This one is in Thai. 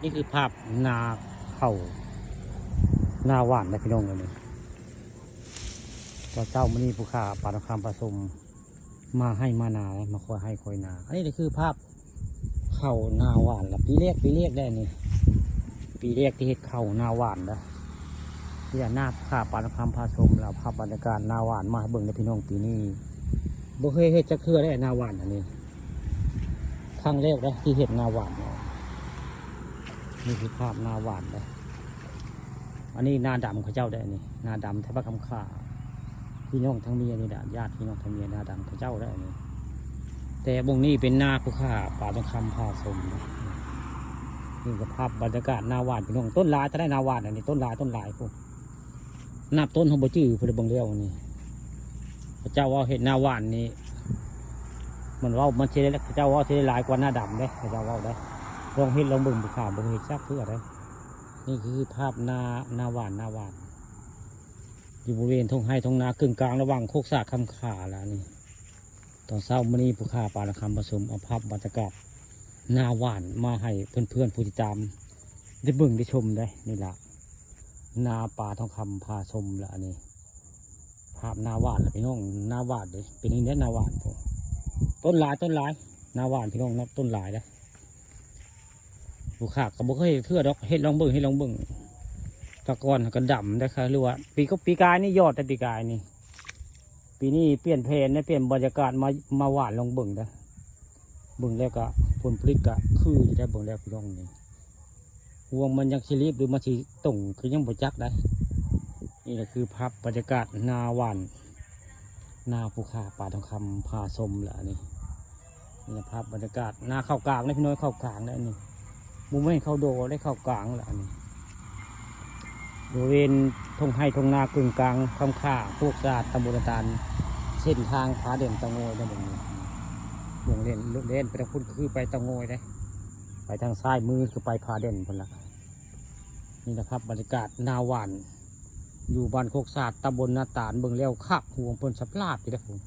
นี่คือภาพนาเข่านาหวานนะพี่น้องเลยก็เจ้ามันนี่ผู้ข่าปาดคำผสมมาให้มานามาคอยให้คอยนาอันนี้คือภาพเข่านาหวานละปีเรียกได้นี่ปีเรียกที่เห็ดเข่านาหวานนะที่หน้าข่าปาดคำผสมแล้วภาพบรรยากาศนาหวานมาให้เบิ่งในพี่น้องปีนี้บ่เคยเห็ดจะเครือได้นาหวานอันนี้ครั้งแรกนะที่เห็ดนาหวานนี่คือภาพนาหวานเลยอันนี้นาดำเขาเจ้าได้นี่นาดำแทบคำขาพี่น้องทั้งเมียนี่แหละญาติพี่น้องทั้งเมียนาดำเขาเจ้าได้นี่แต่บงนี้เป็นนาผู้ข่าป่าตองคำผสมนี่ก็ภาพบรรยากาศนาหวานพี่น้องต้นลายจะได้นาหวานอันนี้ต้นลายพวกนับต้นของบ่จื้อพลบังเลี้ยวนี่พระเจ้าว่าเห็นนาหวานนี่มันว่ามันเชื่อแล้วพระเจ้าว่าเชื่อหลายกว่านาดำได้พระเจ้าว่าได้ลองเห็นลองเบิ่งผู้ข่าบ่เห็นซักเพื่อได้นี่คือภาพนาหวานอยู่บริเวณทุ่งไร่ทุ่งนากึ่งกลางระหว่างโคกสากคำขาแล้วนี่ตอนเช้ามื้อนี้ผู้ข่าปลาคำผสมเอาภาพบรรยากาศนาหวานมาให้เพื่อนผู้ติดตามได้เบิ่งได้ชมได้นี่ละนาปลาทองคำพาชมละนี่ภาพนาหวานละพี่น้องนาหวานเลยเป็นอย่างนี้นาหวานพวกต้นหลายนาหวานพี่น้องนับต้นหลายแล้วผู้ข่าก็บอกให้เพื่อดอกเฮ็ดลองเบิ่งตะกอนกันดำได้ค่ะหรือว่าปีกายนี่ยอดแต่ปีกายนี่ปีนี้เปลี่ยนเพลนนะเปลี่ยนบรรยากาศมาหวานลองเบิ่งได้เบิ่งแล้วก็ผลผลิตก็คือจะได้เบิ่งแล้วพี่น้องนี่ห่วงมันยังชิลิบหรือมาชีต่งคือยังบ่จักได้นี่แหละคือภาพบรรยากาศนาหวานนาภูขาป่าทองคำพาชมละนี่ภาพบรรยากาศนาเข้ากลางนะพี่น้อยเข้ากลางได้นี่มุมไม่เข้าโดได้เข้ากลางละนี่บริเวณทุ่งไร่ทุ่งนากึ่งกลางคำข่าพวกศาสตร์ตำบลตาลเส้นทางผาเด่นตะโงยได้หมดนี้วงเล่นไปทางพุทธคือไปตะโงยได้ไปทางซ้ายมือคือไปผาเด่นคนละนี่นะครับบรรยากาศนาหวานอยู่บ้านโคกศาสตร์ตำบลนาตาลเบิ่งแล้วคักห่วงเพิ่นสับลาดที่ได้ผม